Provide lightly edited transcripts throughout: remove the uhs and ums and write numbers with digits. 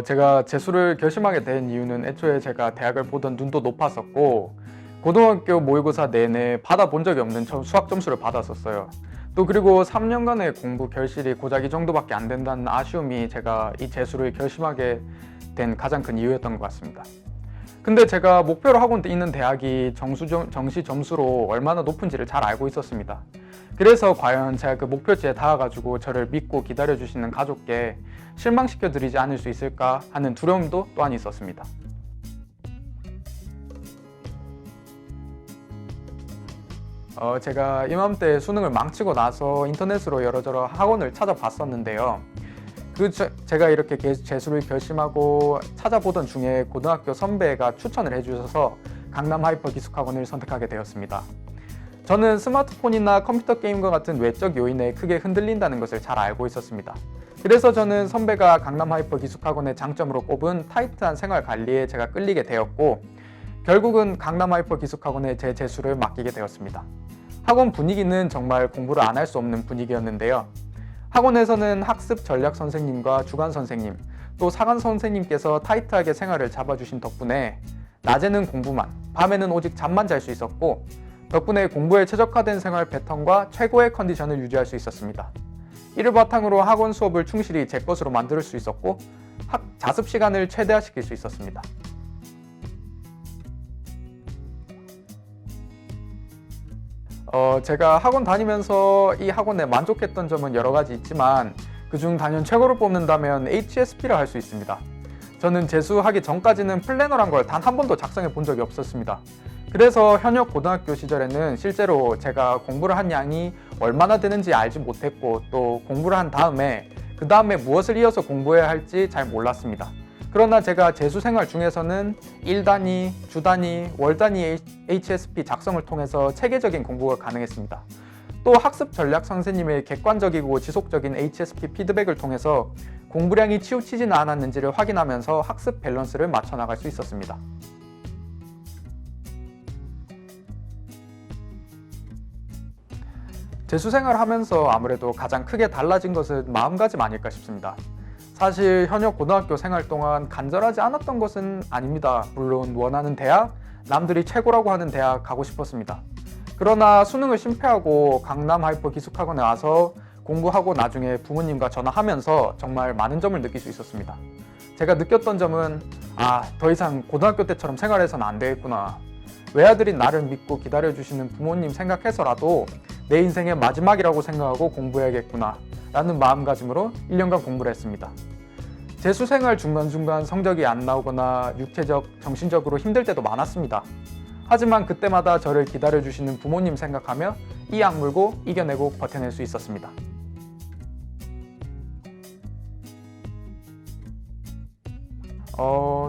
제가 재수를 결심하게 된 이유는 애초에 제가 대학을 보던 눈도 높았었고 고등학교 모의고사 내내 받아본 적이 없는 수학 점수를 받았었어요. 또 그리고 3년간의 공부 결실이 고작 이 정도밖에 안 된다는 아쉬움이 제가 이 재수를 결심하게 된 가장 큰 이유였던 것 같습니다. 근데 제가 목표로 하고 있는 대학이 정시 점수로 얼마나 높은지를 잘 알고 있었습니다. 그래서 과연 제가 그 목표지에 닿아가지고 저를 믿고 기다려주시는 가족께 실망시켜드리지 않을 수 있을까 하는 두려움도 또한 있었습니다. 제가 이맘때 수능을 망치고 나서 인터넷으로 여러저러 학원을 찾아봤었는데요. 제가 이렇게 재수를 결심하고 찾아보던 중에 고등학교 선배가 추천을 해주셔서 강남 하이퍼 기숙학원을 선택하게 되었습니다. 저는 스마트폰이나 컴퓨터 게임과 같은 외적 요인에 크게 흔들린다는 것을 잘 알고 있었습니다. 그래서 저는 선배가 강남 하이퍼 기숙학원의 장점으로 꼽은 타이트한 생활 관리에 제가 끌리게 되었고 결국은 강남 하이퍼 기숙학원에 제 재수를 맡기게 되었습니다. 학원 분위기는 정말 공부를 안 할 수 없는 분위기였는데요. 학원에서는 학습 전략 선생님과 주간 선생님, 또 사간 선생님께서 타이트하게 생활을 잡아주신 덕분에 낮에는 공부만, 밤에는 오직 잠만 잘 수 있었고 덕분에 공부에 최적화된 생활 패턴과 최고의 컨디션을 유지할 수 있었습니다. 이를 바탕으로 학원 수업을 충실히 제 것으로 만들 수 있었고 자습 시간을 최대화시킬 수 있었습니다. 제가 학원 다니면서 이 학원에 만족했던 점은 여러 가지 있지만 그중 단연 최고로 뽑는다면 HSP라 할 수 있습니다. 저는 재수하기 전까지는 플래너란 걸 단 한 번도 작성해 본 적이 없었습니다. 그래서 현역 고등학교 시절에는 실제로 제가 공부를 한 양이 얼마나 되는지 알지 못했고 또 공부를 한 다음에 그 다음에 무엇을 이어서 공부해야 할지 잘 몰랐습니다. 그러나 제가 재수 생활 중에서는 일 단위, 주 단위, 월 단위 HSP 작성을 통해서 체계적인 공부가 가능했습니다. 또 학습 전략 선생님의 객관적이고 지속적인 HSP 피드백을 통해서 공부량이 치우치지는 않았는지를 확인하면서 학습 밸런스를 맞춰 나갈 수 있었습니다. 재수 생활을 하면서 아무래도 가장 크게 달라진 것은 마음가짐 아닐까 싶습니다. 사실 현역 고등학교 생활 동안 간절하지 않았던 것은 아닙니다. 물론 원하는 대학, 남들이 최고라고 하는 대학 가고 싶었습니다. 그러나 수능을 심폐하고 강남 하이퍼 기숙학원에 와서 공부하고 나중에 부모님과 전화하면서 정말 많은 점을 느낄 수 있었습니다. 제가 느꼈던 점은 더 이상 고등학교 때처럼 생활해서는 안 되겠구나. 외아들인 나를 믿고 기다려주시는 부모님 생각해서라도 내 인생의 마지막이라고 생각하고 공부해야겠구나 라는 마음가짐으로 1년간 공부를 했습니다. 재수생활 중간중간 성적이 안 나오거나 육체적, 정신적으로 힘들 때도 많았습니다. 하지만 그때마다 저를 기다려주시는 부모님 생각하며 이 악물고 이겨내고 버텨낼 수 있었습니다.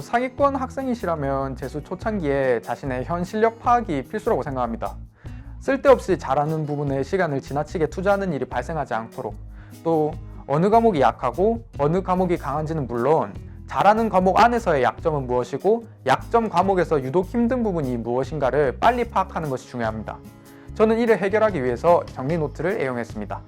상위권 학생이시라면 재수 초창기에 자신의 현 실력 파악이 필수라고 생각합니다. 쓸데없이 잘하는 부분에 시간을 지나치게 투자하는 일이 발생하지 않도록 또 어느 과목이 약하고 어느 과목이 강한지는 물론 잘하는 과목 안에서의 약점은 무엇이고 약점 과목에서 유독 힘든 부분이 무엇인가를 빨리 파악하는 것이 중요합니다. 저는 이를 해결하기 위해서 정리 노트를 애용했습니다.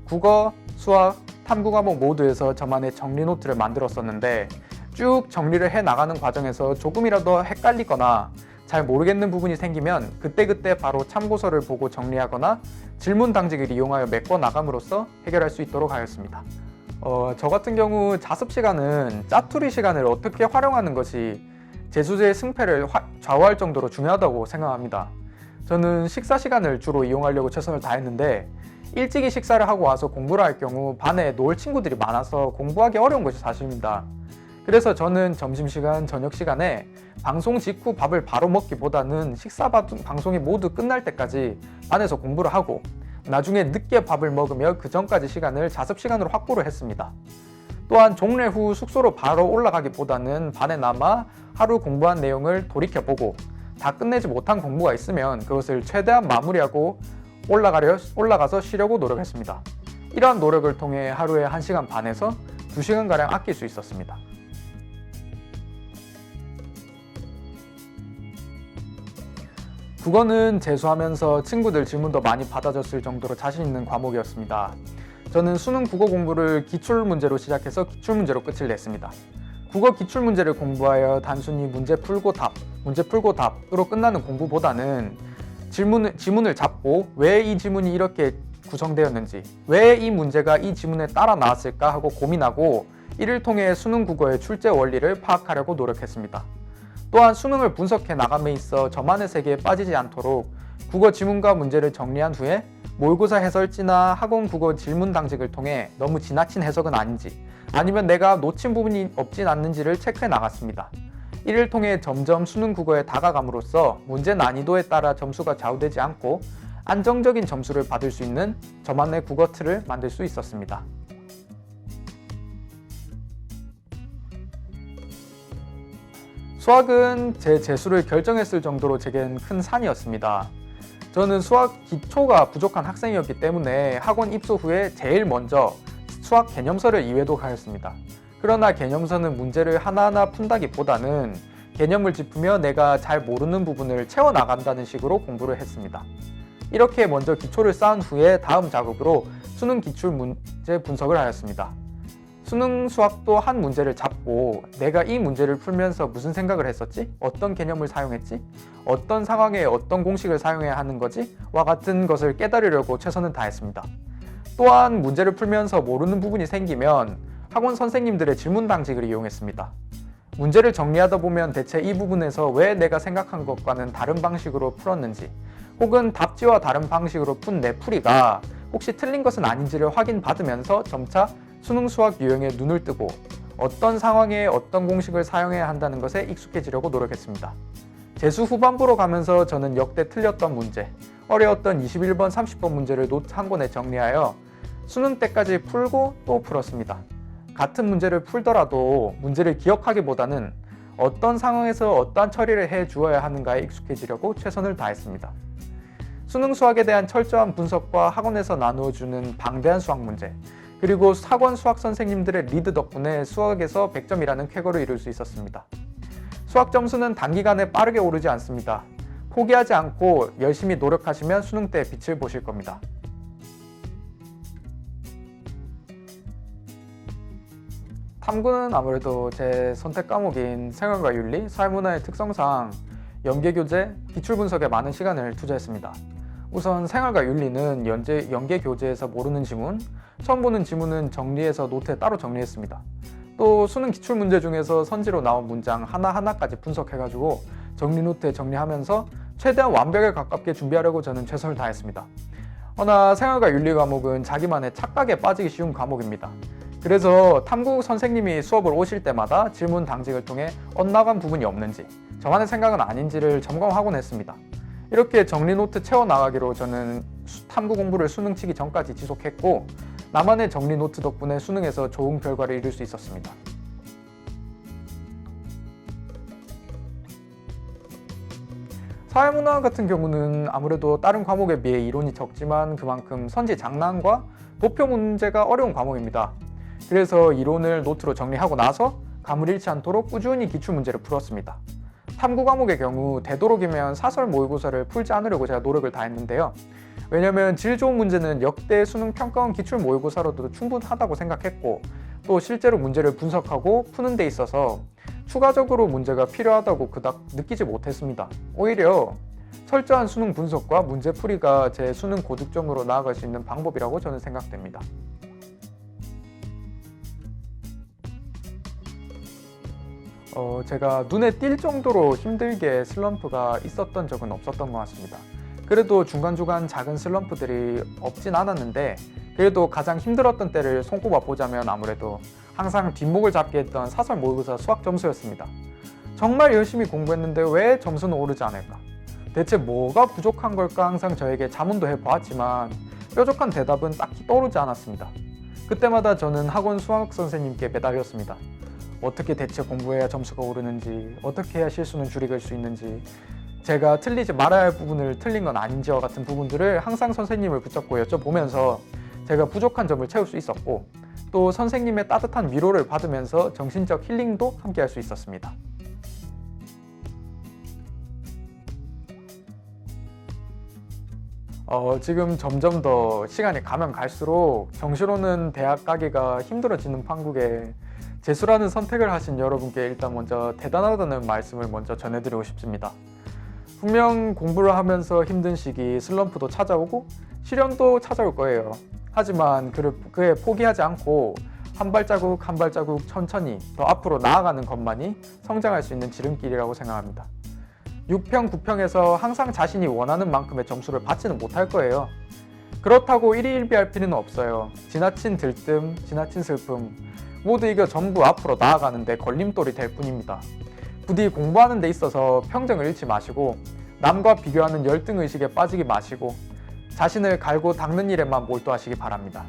국어, 수학, 탐구 과목 모두에서 저만의 정리 노트를 만들었었는데 쭉 정리를 해 나가는 과정에서 조금이라도 헷갈리거나 잘 모르겠는 부분이 생기면 그때그때 바로 참고서를 보고 정리하거나 질문 당직을 이용하여 메꿔 나감으로써 해결할 수 있도록 하였습니다. 저 같은 경우 자습 시간은 짜투리 시간을 어떻게 활용하는 것이 재수의 승패를 좌우할 정도로 중요하다고 생각합니다. 저는 식사 시간을 주로 이용하려고 최선을 다했는데 일찍이 식사를 하고 와서 공부를 할 경우 반에 놀 친구들이 많아서 공부하기 어려운 것이 사실입니다. 그래서 저는 점심시간, 저녁시간에 방송 직후 밥을 바로 먹기보다는 방송이 모두 끝날 때까지 반에서 공부를 하고 나중에 늦게 밥을 먹으며 그 전까지 시간을 자습시간으로 확보를 했습니다. 또한 종례 후 숙소로 바로 올라가기보다는 반에 남아 하루 공부한 내용을 돌이켜보고 다 끝내지 못한 공부가 있으면 그것을 최대한 마무리하고 올라가서 쉬려고 노력했습니다. 이러한 노력을 통해 하루에 1시간 반에서 2시간가량 아낄 수 있었습니다. 국어는 재수하면서 친구들 질문도 많이 받아줬을 정도로 자신 있는 과목이었습니다. 저는 수능 국어 공부를 기출문제로 시작해서 기출문제로 끝을 냈습니다. 국어 기출문제를 공부하여 단순히 문제 풀고 답으로 끝나는 공부보다는 지문을 잡고 왜 이 지문이 이렇게 구성되었는지, 왜 이 문제가 이 지문에 따라 나왔을까 하고 고민하고 이를 통해 수능 국어의 출제 원리를 파악하려고 노력했습니다. 또한 수능을 분석해 나감에 있어 저만의 세계에 빠지지 않도록 국어 지문과 문제를 정리한 후에 모의고사 해설지나 학원 국어 질문 당직을 통해 너무 지나친 해석은 아닌지, 아니면 내가 놓친 부분이 없진 않는지를 체크해 나갔습니다. 이를 통해 점점 수능 국어에 다가감으로써 문제 난이도에 따라 점수가 좌우되지 않고 안정적인 점수를 받을 수 있는 저만의 국어 틀을 만들 수 있었습니다. 수학은 제 재수를 결정했을 정도로 제겐 큰 산이었습니다. 저는 수학 기초가 부족한 학생이었기 때문에 학원 입소 후에 제일 먼저 수학 개념서를 2회독하였습니다. 그러나 개념서는 문제를 하나하나 푼다기보다는 개념을 짚으며 내가 잘 모르는 부분을 채워나간다는 식으로 공부를 했습니다. 이렇게 먼저 기초를 쌓은 후에 다음 작업으로 수능 기출 문제 분석을 하였습니다. 수능 수학도 한 문제를 잡고 내가 이 문제를 풀면서 무슨 생각을 했었지? 어떤 개념을 사용했지? 어떤 상황에 어떤 공식을 사용해야 하는 거지? 와 같은 것을 깨달으려고 최선을 다했습니다. 또한 문제를 풀면서 모르는 부분이 생기면 학원 선생님들의 질문 당직을 이용했습니다. 문제를 정리하다 보면 대체 이 부분에서 왜 내가 생각한 것과는 다른 방식으로 풀었는지, 혹은 답지와 다른 방식으로 푼 내 풀이가 혹시 틀린 것은 아닌지를 확인받으면서 점차 수능 수학 유형에 눈을 뜨고 어떤 상황에 어떤 공식을 사용해야 한다는 것에 익숙해지려고 노력했습니다. 재수 후반부로 가면서 저는 역대 틀렸던 문제, 어려웠던 21번, 30번 문제를 노트 한 권에 정리하여 수능 때까지 풀고 또 풀었습니다. 같은 문제를 풀더라도 문제를 기억하기보다는 어떤 상황에서 어떠한 처리를 해 주어야 하는가에 익숙해지려고 최선을 다했습니다. 수능 수학에 대한 철저한 분석과 학원에서 나누어주는 방대한 수학 문제, 그리고 학원 수학 선생님들의 리드 덕분에 수학에서 100점이라는 쾌거를 이룰 수 있었습니다. 수학 점수는 단기간에 빠르게 오르지 않습니다. 포기하지 않고 열심히 노력하시면 수능 때 빛을 보실 겁니다. 탐구는 아무래도 제 선택 과목인 생활과 윤리, 사회문화의 특성상 연계교재, 기출분석에 많은 시간을 투자했습니다. 우선 생활과 윤리는 연계교재에서 모르는 지문, 처음 보는 지문은 정리해서 노트에 따로 정리했습니다. 또 수능 기출문제 중에서 선지로 나온 문장 하나하나까지 분석해가지고 정리 노트에 정리하면서 최대한 완벽에 가깝게 준비하려고 저는 최선을 다했습니다. 허나 생활과 윤리 과목은 자기만의 착각에 빠지기 쉬운 과목입니다. 그래서 탐구 선생님이 수업을 오실 때마다 질문 당직을 통해 엇나간 부분이 없는지, 저만의 생각은 아닌지를 점검하곤 했습니다. 이렇게 정리 노트 채워나가기로 저는 탐구 공부를 수능 치기 전까지 지속했고, 나만의 정리 노트 덕분에 수능에서 좋은 결과를 이룰 수 있었습니다. 사회문화 같은 경우는 아무래도 다른 과목에 비해 이론이 적지만 그만큼 선지 장난과 도표 문제가 어려운 과목입니다. 그래서 이론을 노트로 정리하고 나서 감을 잃지 않도록 꾸준히 기출문제를 풀었습니다. 탐구 과목의 경우 되도록이면 사설 모의고사를 풀지 않으려고 제가 노력을 다했는데요. 왜냐하면 질 좋은 문제는 역대 수능 평가원 기출 모의고사로도 충분하다고 생각했고, 또 실제로 문제를 분석하고 푸는 데 있어서 추가적으로 문제가 필요하다고 그닥 느끼지 못했습니다. 오히려 철저한 수능 분석과 문제 풀이가 제 수능 고득점으로 나아갈 수 있는 방법이라고 저는 생각됩니다. 제가 눈에 띌 정도로 힘들게 슬럼프가 있었던 적은 없었던 것 같습니다. 그래도 중간중간 작은 슬럼프들이 없진 않았는데, 그래도 가장 힘들었던 때를 손꼽아 보자면 아무래도 항상 뒷목을 잡게 했던 사설 모의고사 수학 점수였습니다. 정말 열심히 공부했는데 왜 점수는 오르지 않을까? 대체 뭐가 부족한 걸까? 항상 저에게 자문도 해보았지만 뾰족한 대답은 딱히 떠오르지 않았습니다. 그때마다 저는 학원 수학 선생님께 매달렸습니다. 어떻게 대체 공부해야 점수가 오르는지, 어떻게 해야 실수는 줄이길 수 있는지, 제가 틀리지 말아야 할 부분을 틀린 건 아닌지와 같은 부분들을 항상 선생님을 붙잡고 여쭤보면서 제가 부족한 점을 채울 수 있었고, 또 선생님의 따뜻한 위로를 받으면서 정신적 힐링도 함께 할 수 있었습니다. 지금 점점 더 시간이 가면 갈수록 정시로는 대학 가기가 힘들어지는 판국에 재수라는 선택을 하신 여러분께 일단 먼저 대단하다는 말씀을 먼저 전해드리고 싶습니다. 분명 공부를 하면서 힘든 시기, 슬럼프도 찾아오고 시련도 찾아올 거예요. 하지만 그에 포기하지 않고 한 발자국 한 발자국 천천히 더 앞으로 나아가는 것만이 성장할 수 있는 지름길이라고 생각합니다. 6평, 9평에서 항상 자신이 원하는 만큼의 점수를 받지는 못할 거예요. 그렇다고 일희일비할 필요는 없어요. 지나친 들뜸, 지나친 슬픔 모두 이거 전부 앞으로 나아가는데 걸림돌이 될 뿐입니다. 부디 공부하는 데 있어서 평정을 잃지 마시고 남과 비교하는 열등의식에 빠지지 마시고 자신을 갈고 닦는 일에만 몰두하시기 바랍니다.